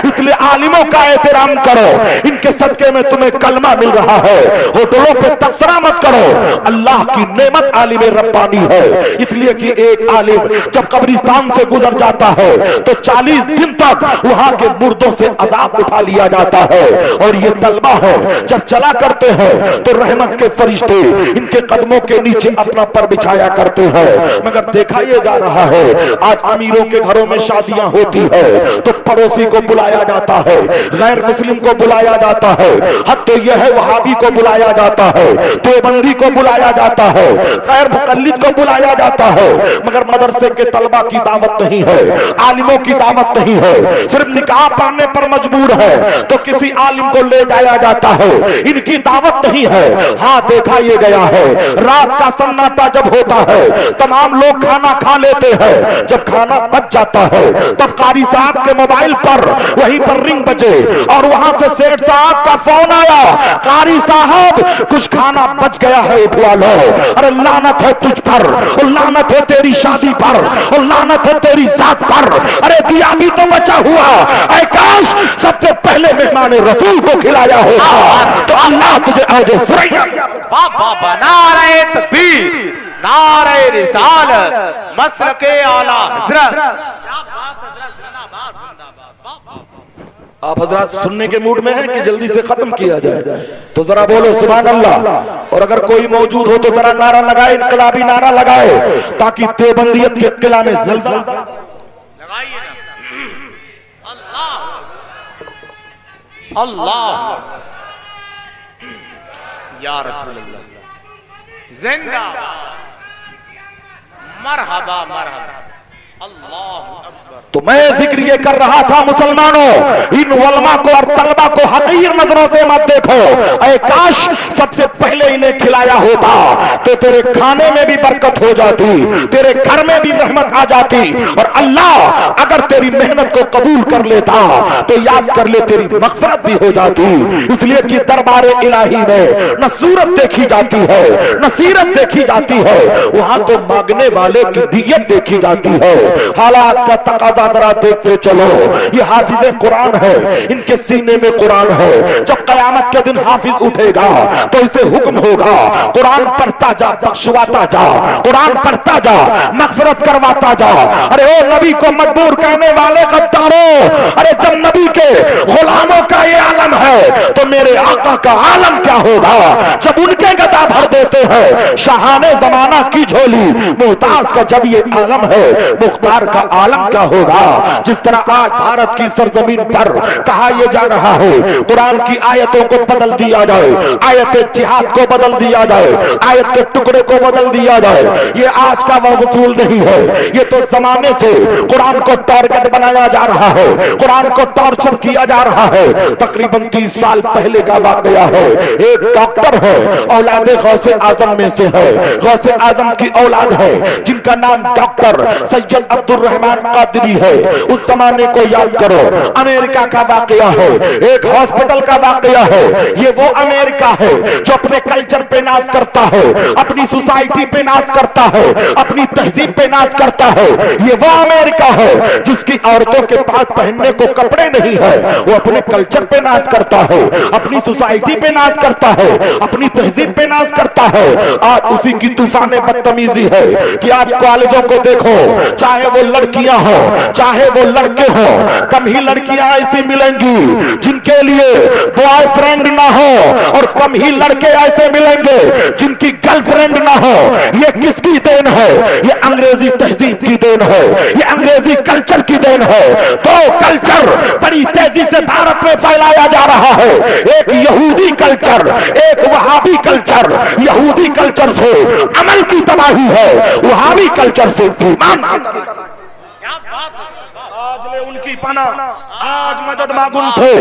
اس لیے عالموں کا احترام کرو, ان کے صدقے میں تمہیں کلمہ مل رہا ہے. ہوٹلوں پہ تبصرہ مت کرو, اللہ کی نعمت عالم ربانی ہے. اس لیے کہ ایک عالم جب قبرستان سے گزر جاتا ہے تو 40 دن تک وہاں کے مردوں سے عذاب اٹھا لیا جاتا ہے. اور یہ طلبہ ہے جب چلا کرتے ہیں تو رحمت کے فرشتے ان کے قدموں کے نیچے اپنا پر بچھایا کرتے ہیں. مگر دیکھا یہ جا رہا ہے آج امیروں کے گھروں میں شادیاں ہوتی ہے تو پڑوسی کو بلایا جاتا ہے, غیر مسلم کو بلایا جاتا ہے, حد تو یہ ہے وہابی کو بلایا جاتا ہے, دیوبندی کو بلایا جاتا ہے, غیر مقلد کو بلایا جاتا ہے, مگر مدرسے کے طلبہ کی دعوت نہیں ہے, عالموں کی دعوت نہیں ہے. صرف نکاح پڑھنے پر مجبور ہے تو کسی عالم کو لے جایا جاتا ہے, ان کی دعوت نہیں ہے. ہاں دیکھا یہ گیا ہے, رات کا سناٹا جب ہوتا ہے تمام لوگ کھانا کھا لیتے ہیں, جب کھانا بچ جاتا ہے تب قاری صاحب کے موبائل پر وہیں پر رنگ بجے اور وہاں سے سیٹ صاحب کا فون آیا، قاری صاحب کچھ کھانا بچ گیا ہے اٹھوا لو۔ ارے لعنت ہے تجھ پر، اور لعنت ہے تیری شادی پر، اور لعنت ہے تیری ذات پر، ارے دیا بھی تو بچا ہوا، اے کاش سب سے پہلے مہمان رسول کو کھلایا ہوتا تو اللہ تجھے آج فریا۔ بابا نعرہ تکبیر، نعرہ رسالت، مسلک اعلی حضرت۔ آپ حضرات سننے کے موڈ میں ہیں کہ جلدی سے ختم کیا جائے؟ تو ذرا بولو سبحان اللہ، اور اگر کوئی موجود ہو تو ذرا نعرہ لگائے، انقلابی نعرہ لگائے، تاکہ دیوبندیت کے قلعہ میں زلزلہ لگائیے نا۔ اللہ اللہ یا رسول اللہ، زندہ مرحبا مرحبا، اللہ اکبر۔ تو میں ذکر یہ کر رہا تھا مسلمانوں، ان علماء کو اور طلبہ کو حقیر نظروں سے مت دیکھو، اے کاش سب سے پہلے انہیں کھلایا ہوتا تو تیرے کھانے میں بھی برکت ہو جاتی، تیرے گھر میں بھی رحمت آ جاتی، اور اللہ اگر تیری محنت کو قبول کر لیتا تو یاد کر لے تیری مغفرت بھی ہو جاتی۔ اس لیے کہ دربار الہی میں نہ صورت دیکھی جاتی ہے نہ سیرت دیکھی جاتی ہے، وہاں تو مانگنے والے کی نیت دیکھی جاتی ہے۔ حالات کا تقاضا ذرا دیکھتے چلو، یہ حافظ قرآن ہے، ان کے سینے میں قرآن ہے، جب قیامت کے دن حافظ اٹھے گا تو اسے حکم ہوگا قرآن پڑھتا جا، بخشواتا جا، قرآن پڑھتا جا، مغفرت کرواتا جا۔ ارے او نبی کو مجبور کہنے والے غداروں، ارے جب نبی کے غلاموں کا یہ عالم ہے تو میرے آقا کا عالم کیا ہوگا؟ جب ان کے گدا بھر دیتے ہیں شاہان زمانہ کی جھولی، محتاج کا جب یہ عالم ہے مختار کا عالم کیا ہوگا؟ جس طرح آج بھارت کی سرزمین پر کہا یہ جا رہا ہے قرآن کی آیتوں کو بدل دیا جائے، آیت جہاد کو بدل دیا جائے، آیت کے ٹکڑے کو بدل دیا جائے، یہ آج کا وصول نہیں ہے، یہ تو زمانے سے قرآن کو ٹارگٹ بنایا جا رہا ہے، قرآن کو ٹارچر کیا جا رہا ہے۔ تقریباً 30 سال پہلے کا واقعہ ہے، ایک ڈاکٹر ہے، اولاد غوث اعظم میں سے ہے، غوث اعظم کی اولاد ہے جن کا نام ڈاکٹر سید عبد الرحمن قادری ہے۔ اس زمانے کو یاد کرو، امریکہ کا واقعہ ہے، ایک ہاسپٹل کا واقعہ ہے۔ یہ وہ امریکہ ہے جو اپنے کلچر پہ ناز کرتا ہے، اپنی سوسائٹی پہ ناز کرتا ہے، اپنی تہذیب پہ ناز کرتا ہے۔ یہ وہ امریکہ ہے جس کی عورتوں کے پاس پہننے کو کپڑے نہیں ہے، وہ اپنے کلچر پہ ناز کرتا ہے، اپنی سوسائٹی پہ ناز کرتا ہے، اپنی تہذیب پہ ناز کرتا ہے۔ آج اسی کی طوفان بدتمیزی ہے کہ آج کالجوں کو دیکھو، چاہے وہ لڑکیاں ہوں چاہے وہ لڑکے ہوں، کم ہی لڑکیاں ایسی ملیں گی جن کے لیے بوائے فرینڈ نہ ہو، اور کم ہی لڑکے ایسے ملیں گے جن کی گرل فرینڈ نہ ہو۔ یہ کس کی دین ہے؟ یہ انگریزی تہذیب کی دین ہے، یہ انگریزی کلچر کی دین ہے۔ تو کلچر بڑی تیزی سے بھارت میں پھیلایا جا رہا ہے، ایک یہودی کلچر، ایک وہابی کلچر۔ یہودی کلچر سے عمل کی تباہی ہے، وہابی کلچر سے ایمان کی تباہی۔ آج لے ان کی پناہ، آج مدد مانگن تھے،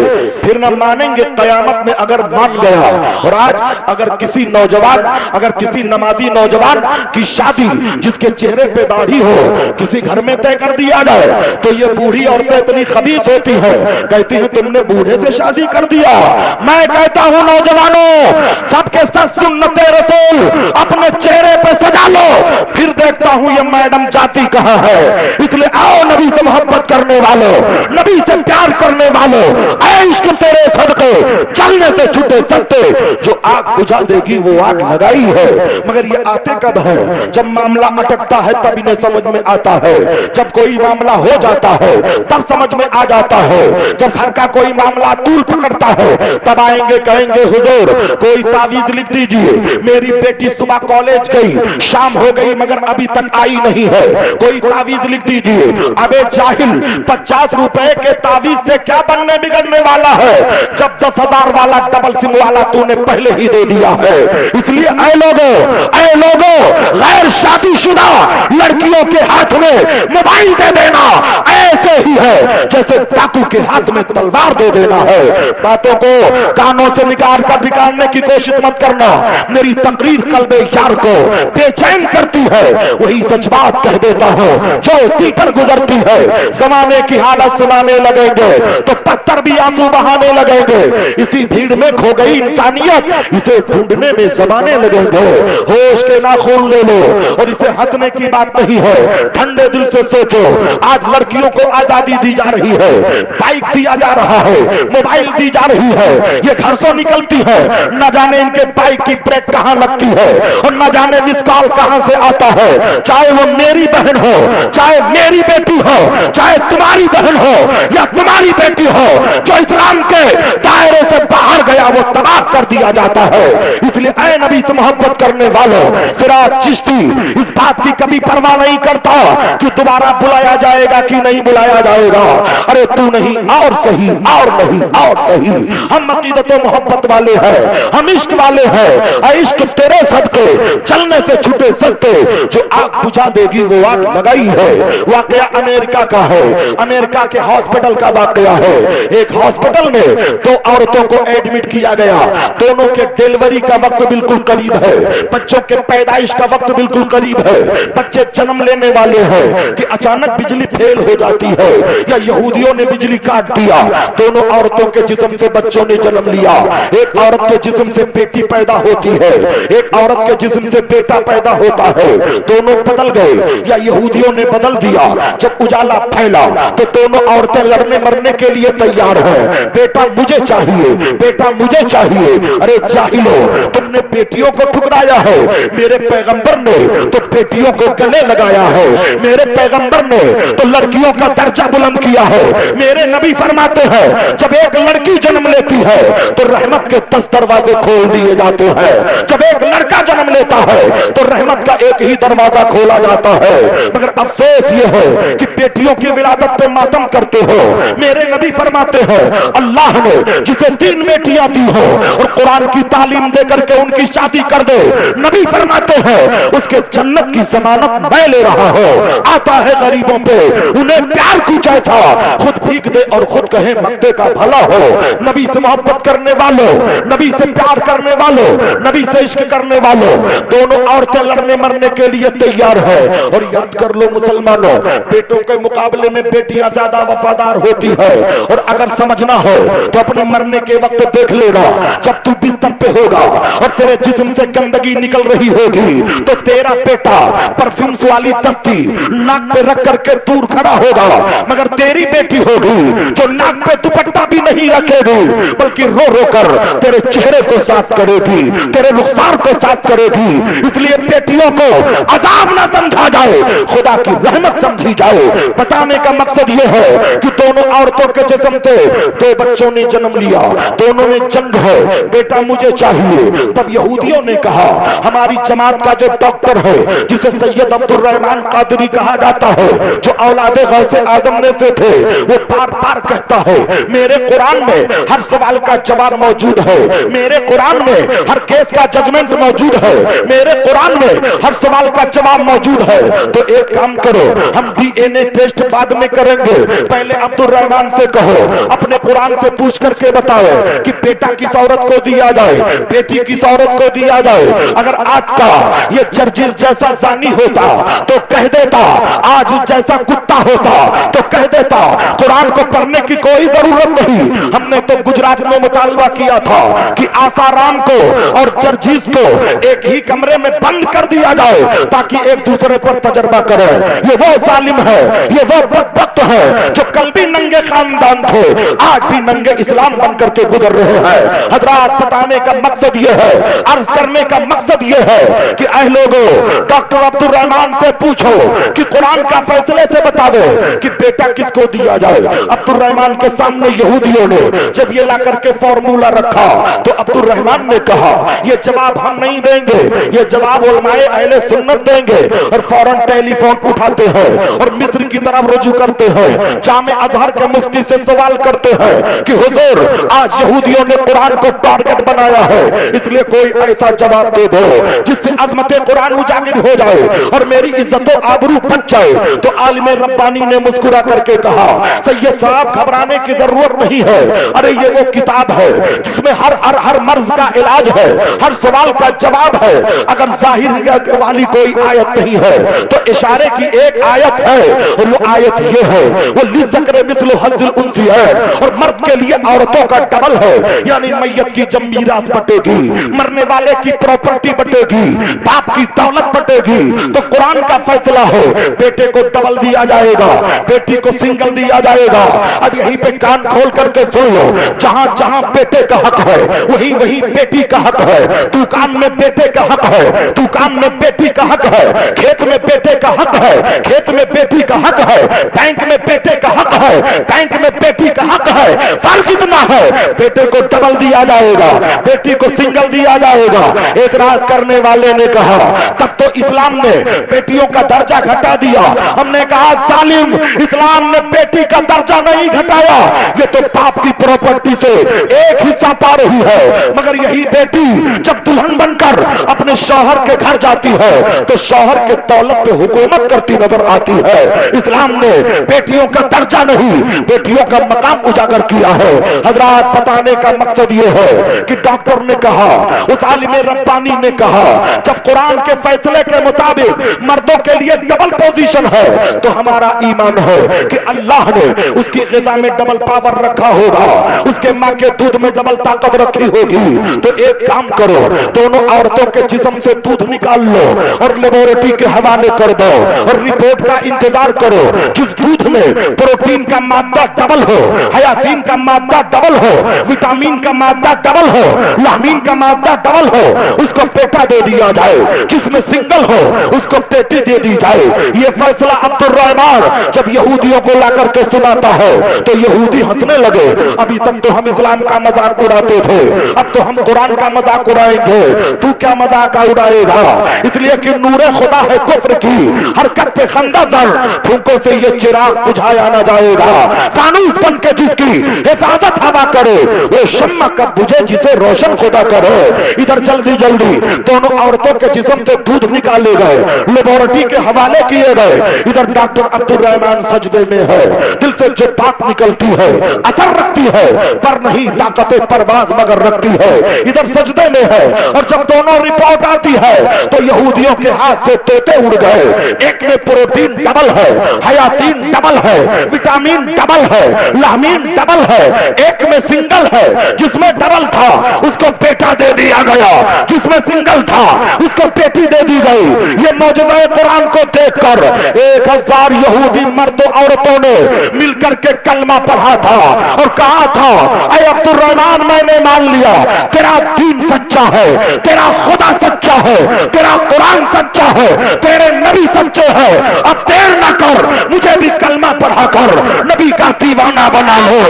پھر نہ مانیں گے قیامت میں اگر مان گیا۔ اور آج اگر کسی نوجوان، اگر کسی نمازی نوجوان کی شادی جس کے چہرے پہ داڑھی ہو کسی گھر میں طے کر دیا جائے تو یہ بوڑھی عورتیں اتنی خبیث ہوتی ہیں، کہتی ہیں تم نے بوڑھے سے شادی کر دیا۔ میں کہتا ہوں نوجوانوں، سب کے ساتھ سنت رسول اپنے چہرے پہ سجا لو، پھر دیکھتا ہوں یہ میڈم جاتی کہاں ہے۔ اس لیے آؤ نبی سے محبت کرنے والوں، نبی سے پیار کرنے والوں، اے عشق تیرے صدقے چلنے سے چھٹے سکتے، جو آگ بجھا دے گی وہ آگ لگائی ہے۔ مگر یہ آتے کب ہے؟ جب معاملہ اٹکتا ہے تب انہیں سمجھ میں آتا ہے، جب کوئی معاملہ ہو جاتا ہے تب سمجھ میں آ جاتا ہے، جب گھر کا کوئی معاملہ طول پکڑتا ہے تب آئیں گے کہیں گے حضور کوئی تعویذ لکھ دیجئے، میری بیٹی صبح کالج گئی، شام ہو گئی مگر ابھی تک آئی نہیں ہے، کوئی تعویذ لکھ دیجئے۔ ابے جاہل، 50 روپے کے تعویذ سے کیا بننے بگڑنے والا ہے جب 10,000 والا ڈبل سم والا تو نے پہلے ہی دے دیا ہے۔ اس لیے اے لوگوں غیر شادی شدہ لڑکیوں کے ہاتھ میں موبائل دے دینا، اے ऐसे ही है जैसे डाकू के हाथ में तलवार दे देना है। बातों को कानों से निकाल कर बिगाड़ने की कोशिश मत करना। मेरी तकरीर कल्बे यार को बेचैन करती है, वही सच बात कह देता हूँ जो दिल पर गुजरती है। जमाने की हालत सुनाने लगेंगे तो पत्थर भी आंसू बहाने लगेंगे। इसी भीड़ में खो गई इंसानियत, इसे ढूंढने में जमाने लगेंगे। होश के नाखून ले लो और इसे हंसने की बात नहीं है। ठंडे दिल से सोचो, आज लड़कियों को आजादी दी जा रही है, बाइक दिया जा रहा है, मोबाइल दी जा रही है, ये घर से निकलती है, न जाने इनके बाइक की ब्रेक कहां लगती है और न जाने मिस कॉल कहां से आता है। चाहे वो मेरी बहन हो, चाहे मेरी बेटी हो, चाहे तुम्हारी बहन हो या तुम्हारी बेटी हो, जो इस्लाम के दायरे से बाहर गया वो तबाह कर दिया जाता है। इसलिए ऐ नबी से मोहब्बत करने वालों, फिराज चिश्ती इस बात की कभी परवाह नहीं करता कि दोबारा बुलाया जाएगा कि नहीं बुलाया जाएगा। अरे तू नहीं और सही, और नहीं और सही। हम अकीदत मोहब्बत वाले हैं, हम इश्क वाले हैं। इश्क तेरे सदके चलने से छूटे सस्ते, जो आग बुझा देगी वो आग लगाई है। वाकया अमेरिका का है, अमेरिका के हॉस्पिटल का वाकया है। एक हॉस्पिटल में दो औरतों को एडमिट किया गया, दोनों के डिलीवरी का वक्त बिल्कुल करीब है, बच्चों के पैदाइश का वक्त बिल्कुल करीब है, बच्चे जन्म लेने वाले हैं कि अचानक बिजली फेल हो जाती है या यहूदियों ने बिजली काट दिया। दोनों औरतों के जिस्म से बच्चों ने जन्म लिया। एक औरत के जिस्म से बेटी पैदा होती है, एक औरत के जिस्म से बेटा पैदा होता है। दोनों बदल गए या यहूदियों ने बदल दिया। जब उजाला फैला तो दोनों औरतें लड़ने मरने के लिए तैयार हैं। बेटा मुझे चाहिए, बेटा मुझे चाहिए। अरे जाहिलो, तुमने बेटियों को ठुकराया है, मेरे पैगंबर ने तो बेटियों को गले लगाया है। मेरे पैगंबर ने तो लड़कियों का दर्जा बुलंद किया है। मेरे नबी फरमाते हैं जब एक लड़की जन्म लेती है तो रहमत के 10 दरवाजे खोल दिए जाते हैं। जब एक लड़का जन्म लेता है तो रहमत का एक ही दरवाजा खोला जाता है। मगर अफसोस ये है कि बेटियों की विलादत पे मातम करते हो। मेरे नबी फरमाते हैं अल्लाह ने जिसे 3 बेटियां दी हो और कुरान की तालीम दे करके उनकी शादी कर दे, नबी फरमाते हैं उसके जन्नत की जमानत मैं ले रहा हूं। आता है गरीबों पे, उन्हें प्यार कुछ ऐसा खुद भीग दे और खुद कहे मक्ते का भला हो। नबी से मोहब्बत करने वालों, नबी से प्यार करने वालों, नबी से इश्क करने वालों, दोनों औरतें लड़ने मरने के लिए तैयार है। और याद कर लो मुसलमानों, बेटों के मुकाबले में बेटियां ज्यादा वफादार होती है। और अगर समझना हो तो अपने मरने के वक्त देख लेना, जब तू बिस्तर पे होगा और तेरे जिस्म से गंदगी निकल रही होगी तो तेरा बेटा परफ्यूम वाली दस्ती नाक पे रख करके दूर खड़ा होगा। मगर तेरी बेटी होगी जो नाक पे दुपट्टा भी नहीं रखेगी, बल्कि रो रो कर तेरे चेहरे को साफ करेगी, तेरे रुखसार को साफ करेगी। इसलिए बेटियों को अजाब ना समझा जाए, खुदा की रहमत समझी जाए। बताने का मकसद यह है कि दोनों औरतों के जिस्म से 2 बच्चों ने जन्म लिया, दोनों में जंग है, बेटा मुझे चाहिए। तब यहूदियों ने कहा हमारी जमात का जो डॉक्टर है जिसे सैयद अब्दुल रहमान कादरी कहा जाता है, जो औलादे गौसे आजम में से थे, वो बार बार कहता है मेरे कुरान में हर सवाल का जवाब मौजूद है, मेरे कुरान में हर केस का जजमेंट मौजूद है, मेरे कुरान में हर सवाल का जवाब मौजूद है। तो एक काम करो, हम डीएनए टेस्ट बाद में करेंगे, पहले अब्दुल रहमान से कहो अपने कुरान से पूछ करके बताओ कि बेटा किस औरत को दिया जाए, बेटी किस औरत को दिया जाए। अगर आज का ये जर्जिस जैसा जानी होता तो कह देता, आज जैसा कुत्ता होता तो कह देता कुरान को पढ़ने की कोई जरूरत नहीं। हमने तो गुजरात में मुतालबा किया था कि आसाराम को और जर्जिस को एक ही कमरे में बंद कर दिया जाए ताकि एक दूसरे पर तजर्बा करें। ये वो जालिम है, ये वो बदबख्त है जो कल भी नंगे खानदान थे, आज भी नंगे इस्लाम बन करके गुजर रहे हैं। हजरात, बताने का मकसद ये है, अर्ज करने का मकसद ये है कि ऐ लोगों, डॉक्टर अब्दुल रहमान से पूछो कि कुरान का फैसले से बतावे कि बेटा किसको दिया जाए। अब्दुल रहमान के सामने यहूदियों ने जब ये ला करके फॉर्मूला रखा तो अब्दुल रहमान ने कहा ये जवाब हम नहीं देंगे, ये जवाब उलमाए अहले सुन्नत देंगे। और फौरन टेलीफोन उठाते हैं और मिस्र की तरफ रुजू करते हैं, जामे अजहर के मुफ्ती से सवाल करते हैं कि हुजूर आज यहूदियों ने कुरान को टारगेट बनाया है, इसलिए कोई ऐसा जवाब दे दो जिससे अजमत कुरान उजागर हो जाए और मेरी इज्जत और आबरू बच जाए। तो आलिम रब्बानी ने मुस्कुरा करके कहा, सैयद साहब घबराने की जरूरत नहीं है, अरे ये वो किताब है जिसमें हर मर्ज का इलाज है, हर सवाल का जवाब है। अगर जाहिर वाली कोई आयत नहीं है तो इशारे की एक आयत है, और वो आयत ये है, वो लिज़्ज़क्र मिस्लु हज़्ज़िल उन्सियैन, और मर्द के लिए औरतों का डबल है, यानी मैयत की जब मीरास बटेगी, मरने वाले की प्रॉपर्टी बटेगी, बाप की दौलत बटेगी, तो कुरान का फैसला है बेटे को डबल दिया जाएगा, बेटी को सिंगल दिया जाएगा। अब यहीं पे कान खोल करके सुन लो, जहां जहां बेटे का हक है वहीं वहीं बेटी का हक है। दुकान में बेटे का हक है, दुकान में बेटी का हक है, खेत में बेटे का हक है, खेत में बेटी का हक है, बैंक में बेटे का हक है, बैंक में बेटी का हक है। फर्क इतना है बेटे को डबल दिया जाएगा, बेटी को सिंगल दिया जाएगा। एतराज करने वाले ने कहा तब तो इस्लाम ने बेटियों का दर्जा घटा दिया। हमने कहा जालिम, इस्लाम ने बेटी का दर्जा नहीं घटाया, ये तो बाप की प्रॉपर्टी से एक हिस्सा पा रही है। मगर यही बेटी जब दुल्हन बनकर अपने शौहर के घर जाती है तो शौहर के दौलत पे हुकूमत करती नजर आती है। इस्लाम ने बेटियों का दर्जा नहीं, बेटियों का मकाम उजागर किया है। हजरात, बताने का मकसद ये है कि डॉक्टर ने कहा, उस आलिम रब्बानी ने कहा, जब कुरान के फैसले के मुताबिक मर्दों के लिए डबल पोजीशन है तो हमारा ईमान है कि अल्लाह ने उसकी ग़िज़ा में डबल पावर रखा होगा, उसके माँ के दूध में डबल ताकत रखी होगी। तो एक काम करो, दोनों औरतों के जिस्म से दूध निकाल लो और लेबोरेटरी के हवाले कर दो और रिपोर्ट का इंतजार करो। जिस दूध में प्रोटीन का मादा डबल हो, हयातीन का मादा डबल हो, विटामिन का मादा डबल हो, लामीन का मादा डबल हो, उसको पेटा दे दिया जाए। जिसमें सिंगल हो उसको पेटी दे दी जाए। ये फैसला अब्दुर्रहमान जब यहूदियों को ला करके सुनाता है तो यहूदी हंसने लगे। अभी तक तो हम इस्लाम का मजाक उड़ाते थे, अब तो हम कुरान का मजाक उड़ाएंगे। तू क्या मजाक उड़ाएगा? इसलिए कि नूरे खुदा है कुफ्र की हरकत पे खंदासर, फूंकों से ये चिराग बुझाया ना जाएगा। फानूस बन के जिसकी हिफाजत हवा करे वो शम्मा कब बुझे जिसे रोशन खुदा करे। इधर जल्दी जल्दी दोनों औरतों के जिस्म से दूध निकाले गए, लेबोरेटरी के हवाले किए गए। इधर डॉक्टर अब्दुर्रहमान सजदे में है, दिल से जो बात निकलती है असर रखती है, पर नहीं ताकत परवाज मगर रखती है। इधर सजदे में है और जब दोनों रिपोर्ट आती है तो यहूदियों के हाथ से तोते उड़ गए। एक में प्रोटीन डबल है, हयातीन डबल है, विटामिन डबल है, लामीन डबल है, एक में सिंगल है। जिसमें डबल था उसको बेटा दे दिया गया, जिसमें सिंगल था उसको बेटी दे दी गई। ये मौजूदा कुरान को देखकर 1000 यहूदी मर्दों औरतों ने मिलकर के कलमा पढ़ा था और कहा था, ऐ अब्दुर्रहमान मैंने मान लिया तेरा दीन सच्चा है, तेरा खुदा सच्चा है, तेरा कुरान सच्चा है, तेरे नबी सच्चे हैं। अब देर न कर, मुझे भी कलमा पढ़ा कर नबी का दीवाना बना लो।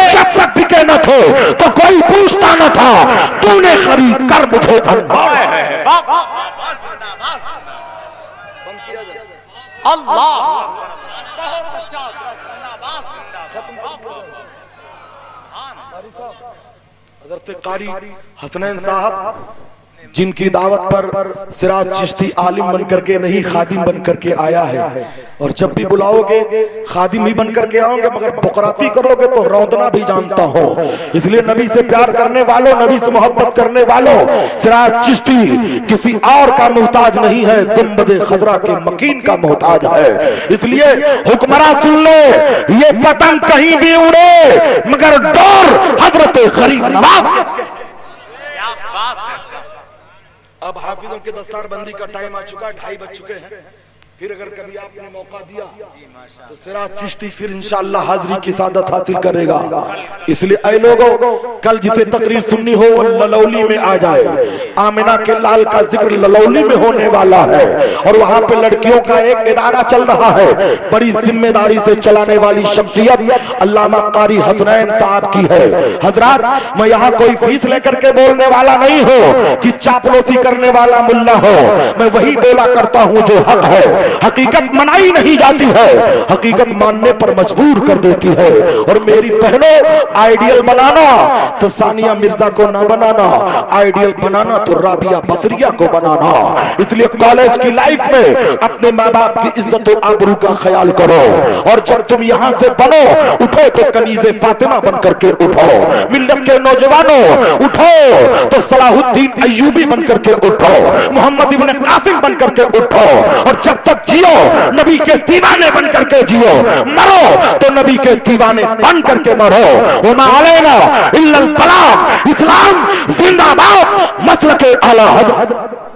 जब तक बिके न थे तो कोई पूछता न था, तूने खरीद कर मुझे अल्लाह हज़रत कारी हसनैन साहब जिनकी दावत पर सिराज चिश्ती आलिम बन करके नहीं खादिम बन करके आया है, और जब भी बुलाओगे खादिम ही बन करके आओगे, मगर बुकराती करोगे तो रौंदना भी जानता हो। इसलिए नबी से प्यार करने वालों, नबी से मोहब्बत करने वालों, सिराज चिश्ती किसी और का मोहताज नहीं है, गुंबद खजरा के मकीन का मोहताज है। इसलिए हुक्मरा सुन लो, ये पतंग कहीं भी उड़े मगर डोर हजरत गरीब नवाज। अब हाफिजों के दस्तारबंदी का टाइम आ चुका है, 2:30 बज चुके हैं। फिर अगर कभी आपने मौका दिया तो सिराज चिश्ती फिर इंशाअल्लाह हाजिरी की सादत हासिल करेगा। इसलिए ऐ लोगों, कल जिसे तकरीर सुननी हो वो ललौली में आ जाए। आमिना के लाल का जिक्र ललौली में होने वाला है और वहां पे लड़कियों का एक इदारा चल रहा है। बड़ी जिम्मेदारी से चलाने वाली शख्सियत अल्लामा कारी हसनैन साहब की है। हजरात, मैं यहाँ कोई फीस लेकर के बोलने वाला नहीं हो कि चापलूसी करने वाला मुल्ला हो। मैं वही बोला करता हूँ जो हक है। حقیقت منائی نہیں جاتی ہے، حقیقت ماننے پر مجبور کر دیتی ہے۔ اور میری بہنوں، آئیڈیل بنانا تو ثانیہ مرزا کو نہ بنانا، آئیڈیل بنانا تو رابعہ بصریہ کو بنانا۔ اس لیے کالج کی لائف میں اپنے ماں باپ کی عزت و آبرو کا خیال کرو، اور جب تم یہاں سے بنو اٹھو تو کنیز فاطمہ بن کر کے اٹھو، ملت کے نوجوانوں اٹھو تو صلاح الدین ایوبی بن کر کے اٹھو، محمد ابن قاسم بن کر کے اٹھو، اور جب تک جیو نبی کے دیوانے بن کر کے جیو، مرو تو نبی کے دیوانے بن کر کے مرو۔ وما علینا الا البلاغ، اسلام زندہ باد، مسلک اعلی حضرت